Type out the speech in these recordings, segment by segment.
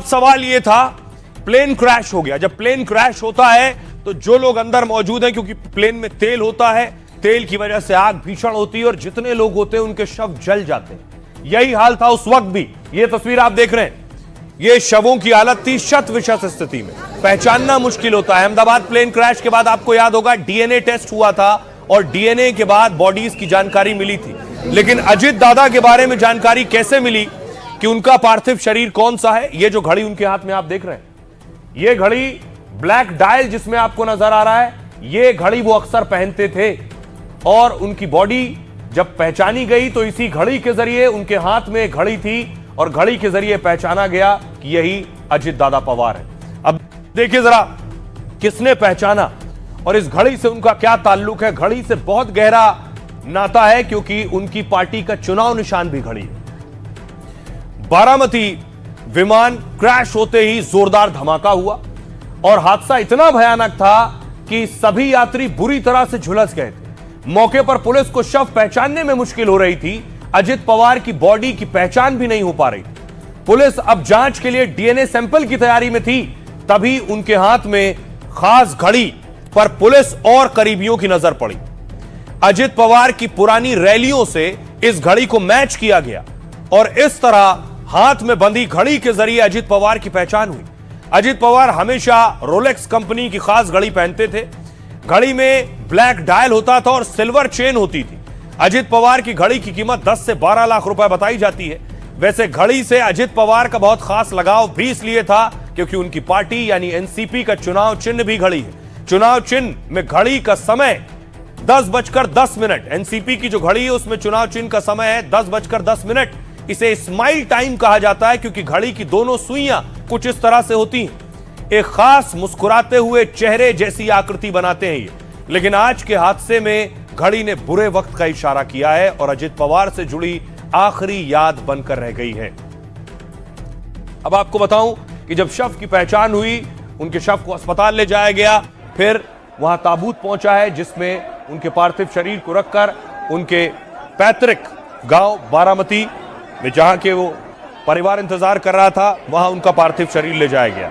सवाल यह था, प्लेन क्रैश हो गया। जब प्लेन क्रैश होता है तो जो लोग अंदर मौजूद हैं, क्योंकि प्लेन में तेल होता है, तेल की वजह से आग भीषण होती है और जितने लोग होते हैं उनके शव जल जाते हैं। यही हाल था उस वक्त भी। यह तस्वीर आप देख रहे हैं, ये शवों की हालत थी शत विशत स्थिति में, पहचानना मुश्किल होता है। अहमदाबाद प्लेन क्रैश के बाद आपको याद होगा डीएनए टेस्ट हुआ था और डीएनए के बाद बॉडीज की जानकारी मिली थी। लेकिन अजित दादा के बारे में जानकारी कैसे मिली कि उनका पार्थिव शरीर कौन सा है? ये जो घड़ी उनके हाथ में आप देख रहे हैं, ये घड़ी ब्लैक डायल जिसमें आपको नजर आ रहा है, ये घड़ी वो अक्सर पहनते थे और उनकी बॉडी जब पहचानी गई तो इसी घड़ी के जरिए, उनके हाथ में घड़ी थी और घड़ी के जरिए पहचाना गया कि यही अजित दादा पवार है। अब देखिए जरा किसने पहचाना और इस घड़ी से उनका क्या ताल्लुक है। घड़ी से बहुत गहरा नाता है क्योंकि उनकी पार्टी का चुनाव निशान भी घड़ी है। बारामती विमान क्रैश होते ही जोरदार धमाका हुआ और हादसा इतना भयानक था कि सभी यात्री बुरी तरह से झुलस गए थे। मौके पर पुलिस को शव पहचानने में मुश्किल हो रही थी। अजित पवार की बॉडी की पहचान भी नहीं हो पा रही थी। पुलिस अब जांच के लिए डीएनए सैंपल की तैयारी में थी, तभी उनके हाथ में खास घड़ी पर पुलिस और करीबियों की नजर पड़ी। अजित पवार की पुरानी रैलियों से इस घड़ी को मैच किया गया और इस तरह हाथ में बंधी घड़ी के जरिए अजित पवार की पहचान हुई। अजित पवार हमेशा रोलेक्स कंपनी की खास घड़ी पहनते थे। घड़ी में ब्लैक डायल होता था और सिल्वर चेन होती थी। अजित पवार की घड़ी की कीमत 10 से 12 लाख रुपए बताई जाती है। वैसे घड़ी से अजित पवार का बहुत खास लगाव भी इसलिए था क्योंकि उनकी पार्टी यानी एनसीपी का चुनाव चिन्ह भी घड़ी है। चुनाव चिन्ह में घड़ी का समय 10:10। एनसीपी की जो घड़ी है उसमें चुनाव चिन्ह का समय है 10:10। इसे स्माइल टाइम कहा जाता है क्योंकि घड़ी की दोनों सुइयां कुछ इस तरह से होती हैं, एक खास मुस्कुराते हुए चेहरे जैसी आकृति बनाते हैं ये। लेकिन आज के हादसे में घड़ी ने बुरे वक्त का इशारा किया है और अजित पवार से जुड़ी आखिरी याद बनकर रह गई है। अब आपको बताऊं कि जब शव की पहचान हुई, उनके शव को अस्पताल ले जाया गया, फिर वहां ताबूत पहुंचा है जिसमें उनके पार्थिव शरीर को रखकर उनके पैतृक गांव बारामती में, जहां के वो परिवार इंतजार कर रहा था, वहां उनका पार्थिव शरीर ले जाया गया।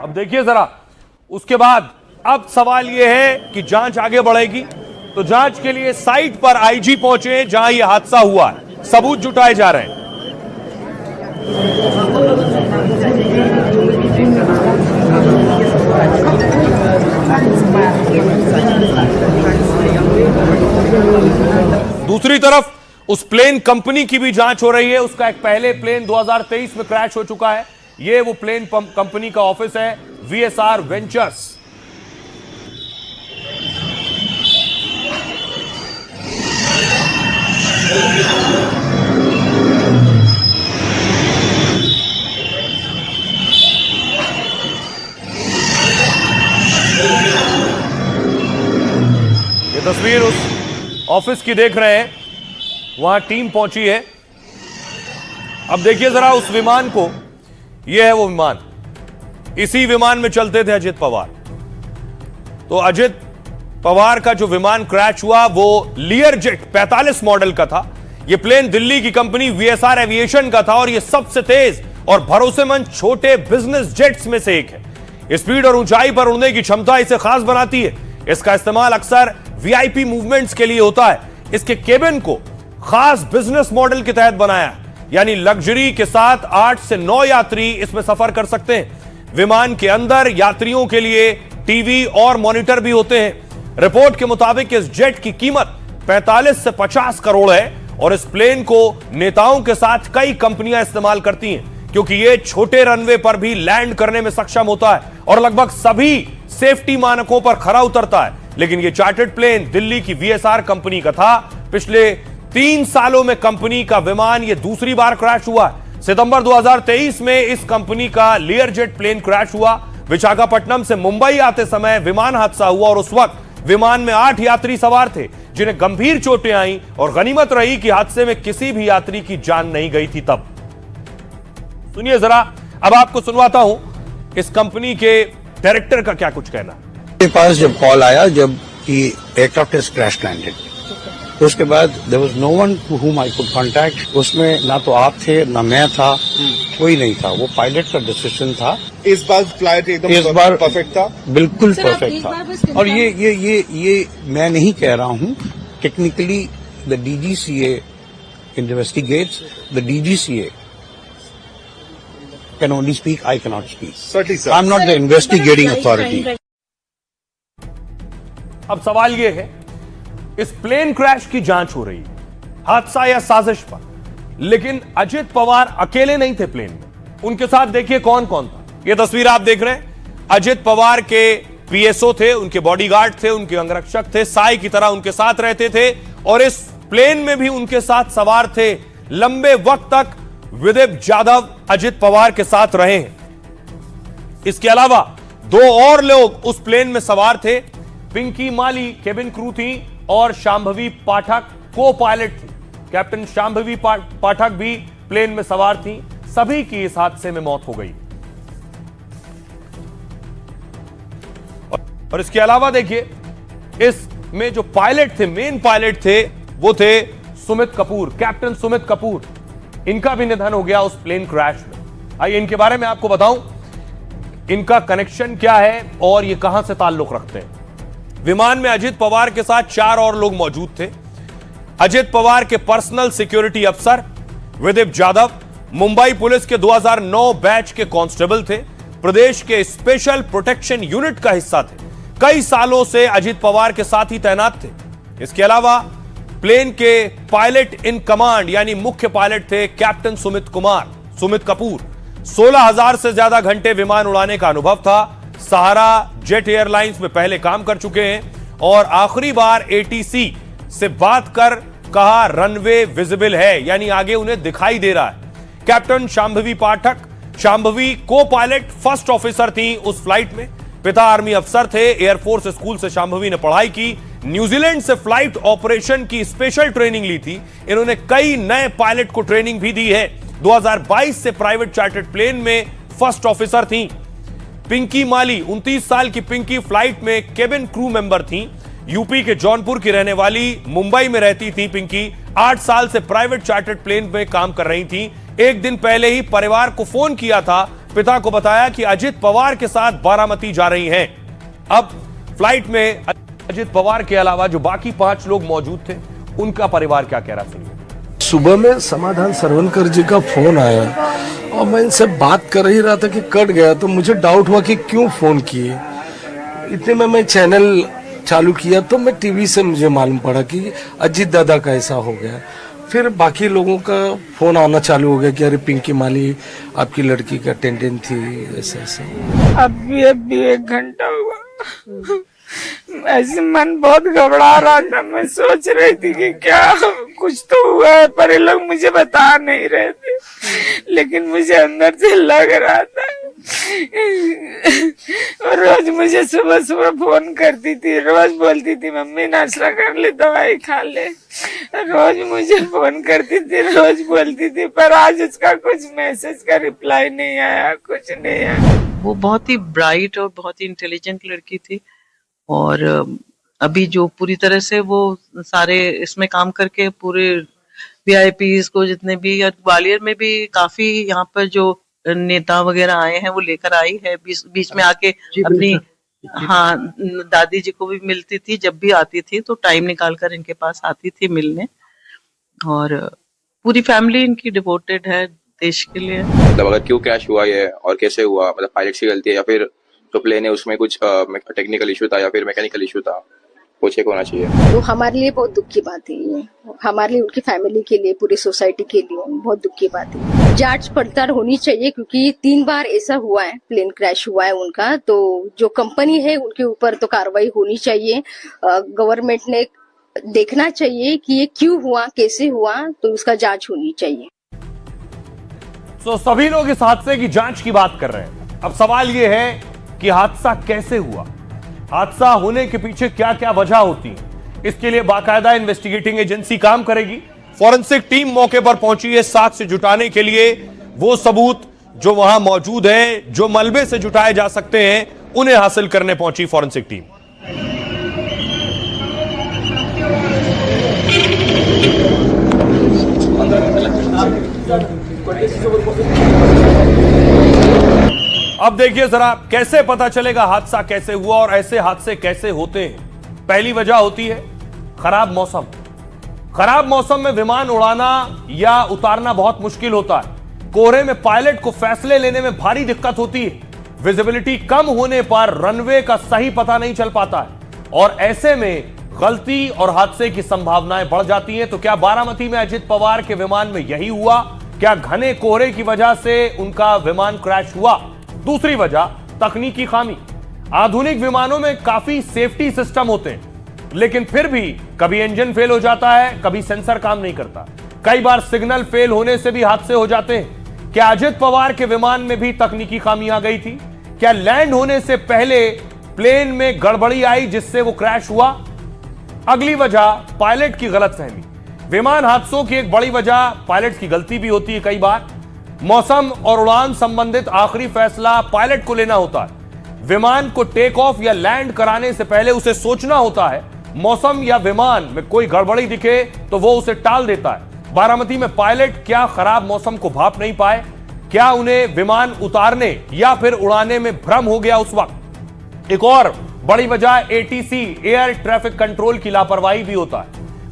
अब देखिए जरा, उसके बाद अब सवाल यह है कि जांच आगे बढ़ेगी तो जांच के लिए साइट पर आईजी पहुंचे जहां यह हादसा हुआ है, सबूत जुटाए जा रहे हैं। दूसरी तरफ उस प्लेन कंपनी की भी जांच हो रही है। उसका एक पहले प्लेन 2023 में क्रैश हो चुका है। यह वो प्लेन कंपनी का ऑफिस है, वीएसआर वेंचर्स। ये तस्वीर उस ऑफिस की देख रहे हैं, वहां टीम पहुंची है। अब देखिए जरा उस विमान को, यह है वो विमान, इसी विमान में चलते थे अजित पवार। तो अजित पवार का जो विमान क्रैश हुआ वो लियरजेट 45 मॉडल का था। यह प्लेन दिल्ली की कंपनी वीएसआर एविएशन का था और यह सबसे तेज और भरोसेमंद छोटे बिजनेस जेट्स में से एक है। स्पीड और ऊंचाई पर उड़ने की क्षमता इसे खास बनाती है। इसका इस्तेमाल अक्सर वीआईपी मूवमेंट्स के लिए होता है। इसके केबिन को खास बिजनेस मॉडल के तहत बनाया, यानी लग्जरी के साथ 8 से 9 यात्री इसमें सफर कर सकते हैं। विमान के अंदर यात्रियों के लिए टीवी और मॉनिटर भी होते हैं। रिपोर्ट के मुताबिक इस जेट की कीमत 45 से 50 करोड़ है और इस प्लेन को नेताओं के साथ कई कंपनियां इस्तेमाल करती हैं क्योंकि यह छोटे रनवे पर भी लैंड करने में सक्षम होता है और लगभग सभी सेफ्टी मानकों पर खरा उतरता है। लेकिन यह चार्टर्ड प्लेन दिल्ली की वीएसआर कंपनी का था। पिछले 3 सालों में कंपनी का विमान यह दूसरी बार क्रैश हुआ है। सितंबर 2023 में इस कंपनी का लियरजेट प्लेन क्रैश हुआ। विशाखापट्टनम से मुंबई आते समय विमान हादसा हुआ और उस वक्त विमान में 8 यात्री सवार थे जिन्हें गंभीर चोटें आईं और गनीमत रही कि हादसे में किसी भी यात्री की जान नहीं गई थी। तब सुनिए जरा, अब आपको सुनवाता हूं इस कंपनी के डायरेक्टर का क्या कुछ कहना। मेरे पास जब कॉल आया जब कि एयरक्राफ्ट इज क्रैश लैंडेड, उसके बाद there was no one to whom I could contact. उसमें ना तो आप थे ना मैं था, कोई नहीं था। वो पायलट का डिसीजन था। इस बार फ्लाइट एकदम परफेक्ट था, बिल्कुल परफेक्ट था। और ये मैं नहीं कह रहा हूँ, technically the DGCA investigates, the DGCA can only speak, I cannot speak. Certainly, sir. I'm not the investigating authority. अब सवाल यह है, इस प्लेन क्रैश की जांच हो रही है, हादसा या साजिश पर, लेकिन अजित पवार अकेले नहीं थे प्लेन में। उनके साथ देखिए कौन कौन था। यह तस्वीर आप देख रहे हैं, अजित पवार के PSO थे, उनके बॉडीगार्ड थे, उनके अंगरक्षक थे, साई की तरह उनके साथ रहते थे और इस प्लेन में भी उनके साथ सवार थे। लंबे वक्त तक विदित जाधव अजित पवार के साथ रहे हैं। इसके अलावा 2 और लोग उस प्लेन में सवार थे। पिंकी माली केबिन क्रू थी और शांभवी पाठक को पायलट थी। कैप्टन शांभवी पाठक भी प्लेन में सवार थी। सभी की इस हादसे में मौत हो गई। और इसके अलावा देखिए, इसमें जो पायलट थे, मेन पायलट थे, वो थे सुमित कपूर, कैप्टन सुमित कपूर। इनका भी निधन हो गया उस प्लेन क्रैश में। आइए इनके बारे में आपको बताऊं, इनका कनेक्शन क्या है और ये कहां से ताल्लुक रखते हैं। विमान में अजित पवार के साथ 4 और लोग मौजूद थे। अजित पवार के पर्सनल सिक्योरिटी अफसर विदित जाधव मुंबई पुलिस के 2009 बैच के कांस्टेबल थे। प्रदेश के स्पेशल प्रोटेक्शन यूनिट का हिस्सा थे। कई सालों से अजित पवार के साथ ही तैनात थे। इसके अलावा प्लेन के पायलट इन कमांड यानी मुख्य पायलट थे कैप्टन सुमित कपूर। 16,000 से ज्यादा घंटे विमान उड़ाने का अनुभव था। सहारा जेट एयरलाइंस में पहले काम कर चुके हैं और आखिरी बार ATC से बात कर कहा रनवे विजिबल है, यानी आगे उन्हें दिखाई दे रहा है। कैप्टन शांभवी पाठक, शांभवी को पायलट फर्स्ट ऑफिसर थी उस फ्लाइट में। पिता आर्मी अफसर थे। एयरफोर्स स्कूल से शांभवी ने पढ़ाई की। न्यूजीलैंड से फ्लाइट ऑपरेशन की स्पेशल ट्रेनिंग ली थी। इन्होंने कई नए पायलट को ट्रेनिंग भी दी है। 2022 से प्राइवेट चार्टर्ड प्लेन में फर्स्ट ऑफिसर थी। पिंकी माली, 29 साल की पिंकी फ्लाइट में केबिन क्रू मेंबर थी। यूपी के जौनपुर की रहने वाली, मुंबई में रहती थी पिंकी। 8 साल से प्राइवेट चार्टर्ड प्लेन में काम कर रही थी। एक दिन पहले ही परिवार को फोन किया था। पिता को बताया कि अजित पवार के साथ बारामती जा रही हैं। अब फ्लाइट में अजित पवार के अलावा जो बाकी 5 लोग मौजूद थे, उनका परिवार क्या कह रहा सुनिए। सुबह में समाधान सरवनकर जी का फोन आया और मैं इनसे बात कर ही रहा था कि कट गया, तो मुझे डाउट हुआ कि क्यों फोन किए। इतने में मैं चैनल चालू किया तो मैं टीवी से मुझे मालूम पड़ा कि अजित दादा का ऐसा हो गया। फिर बाकी लोगों का फोन आना चालू हो गया कि अरे पिंकी माली आपकी लड़की का अटेंडेंट थी, ऐसा ऐसा। अभी 1 घंटा हुआ। ऐसे मन बहुत घबरा रहा था। मैं सोच रही थी कि क्या कुछ तो हुआ है, पर ये लोग मुझे बता नहीं रहे थे, लेकिन मुझे अंदर से लग रहा था। और रोज मुझे सुबह सुबह फोन करती थी, रोज बोलती थी मम्मी नाश्ता कर ले, दवाई खा ले। रोज मुझे फोन करती थी, रोज बोलती थी, पर आज उसका कुछ मैसेज का रिप्लाई नहीं आया, कुछ नहीं आया। वो बहुत ही ब्राइट और बहुत ही इंटेलिजेंट लड़की थी और अभी जो पूरी तरह से वो सारे इसमें काम करके पूरे VIPs को जितने भी, ग्वालियर में भी काफी यहाँ पर जो नेता वगैरह आए हैं वो लेकर आई है। बीच में आके अपनी दादी जी को भी मिलती थी। जब भी आती थी तो टाइम निकाल कर इनके पास आती थी मिलने। और पूरी फैमिली इनकी डिवोटेड है देश के लिए। मतलब अगर क्यों क्रैश हुआ ये और कैसे हुआ, मतलब पायलट की गलती है या फिर जो प्लेन है उसमें कुछ टेक्निकल इशू था या फिर मैकेनिकल इशू था, वो चेक होना चाहिए। तो हमारे लिए बहुत दुख की बात है ये, हमारे लिए, उनकी फैमिली के लिए, पूरी सोसाइटी के लिए बहुत दुख की बात है। जांच पड़ताल होनी चाहिए क्योंकि 3 बार ऐसा हुआ है, प्लेन क्रैश हुआ है उनका। तो जो कंपनी है उनके ऊपर तो कार्रवाई होनी चाहिए। गवर्नमेंट ने देखना चाहिए कि ये क्यों हुआ, कैसे हुआ, तो उसका जांच होनी चाहिए। तो सभी लोग इस हादसे की जांच की बात कर रहे हैं। अब सवाल यह है कि हादसा कैसे हुआ, हादसा होने के पीछे क्या क्या वजह होती है। इसके लिए बाकायदा इन्वेस्टिगेटिंग एजेंसी काम करेगी। फॉरेंसिक टीम मौके पर पहुंची है साक्ष्य जुटाने के लिए। वो सबूत जो वहां मौजूद हैं, जो मलबे से जुटाए जा सकते हैं, उन्हें हासिल करने पहुंची फॉरेंसिक टीम। अब देखिए जरा कैसे पता चलेगा हादसा कैसे हुआ और ऐसे हादसे कैसे होते हैं। पहली वजह होती है खराब मौसम। खराब मौसम में विमान उड़ाना या उतारना बहुत मुश्किल होता है। कोहरे में पायलट को फैसले लेने में भारी दिक्कत होती है। विजिबिलिटी कम होने पर रनवे का सही पता नहीं चल पाता है और ऐसे में गलती और हादसे की संभावनाएं बढ़ जाती हैं। तो क्या बारामती में अजित पवार के विमान में यही हुआ? क्या घने कोहरे की वजह से उनका विमान क्रैश हुआ? दूसरी वजह तकनीकी खामी। आधुनिक विमानों में काफी सेफ्टी सिस्टम होते हैं, लेकिन फिर भी कभी इंजन फेल हो जाता है, कभी सेंसर काम नहीं करता, कई बार सिग्नल फेल होने से भी हादसे हो जाते हैं। क्या अजित पवार के विमान में भी तकनीकी खामी आ गई थी? क्या लैंड होने से पहले प्लेन में गड़बड़ी आई जिससे वो क्रैश हुआ? अगली वजह पायलट की गलतफहमी। विमान हादसों की एक बड़ी वजह पायलट की गलती भी होती है। कई बार मौसम और उड़ान संबंधित आखिरी फैसला पायलट को लेना होता है। विमान को टेक ऑफ या लैंड कराने से पहले उसे सोचना होता है। मौसम या विमान में कोई गड़बड़ी दिखे तो वो उसे टाल देता है। बारामती में पायलट क्या खराब मौसम को भाप नहीं पाए? क्या उन्हें विमान उतारने या फिर उड़ाने में भ्रम हो गया उस वक्त? एक और बड़ी वजह एटीसी एयर ट्रैफिक कंट्रोल की लापरवाही भी होता है।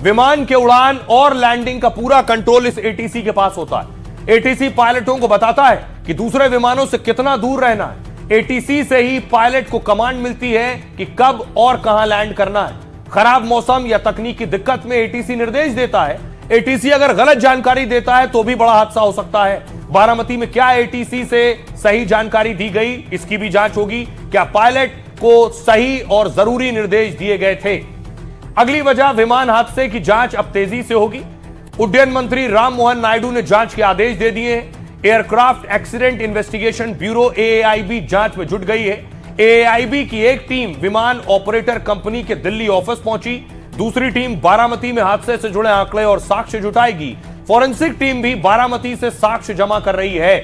विमान के उड़ान और लैंडिंग का पूरा कंट्रोल इस एटीसी के पास होता है। एटीसी पायलटों को बताता है कि दूसरे विमानों से कितना दूर रहना है। एटीसी से ही पायलट को कमांड मिलती है कि कब और कहां लैंड करना है। खराब मौसम या तकनीकी दिक्कत में एटीसी निर्देश देता है। एटीसी अगर गलत जानकारी देता है तो भी बड़ा हादसा हो सकता है। बारामती में क्या एटीसी से सही जानकारी दी गई, इसकी भी जांच होगी। क्या पायलट को सही और जरूरी निर्देश दिए गए थे? अगली वजह विमान हादसे की जांच अब तेजी से होगी। उड्डयन मंत्री राम मोहन नायडू ने जांच के आदेश दे दिए हैं। एयरक्राफ्ट एक्सीडेंट इन्वेस्टिगेशन ब्यूरो एएआईबी जांच में जुट गई है। एएआईबी की एक टीम विमान ऑपरेटर कंपनी के दिल्ली ऑफिस पहुंची। दूसरी टीम बारामती में हादसे से जुड़े आंकड़े और साक्ष्य जुटाएगी। फॉरेंसिक टीम भी बारामती से साक्ष्य जमा कर रही है।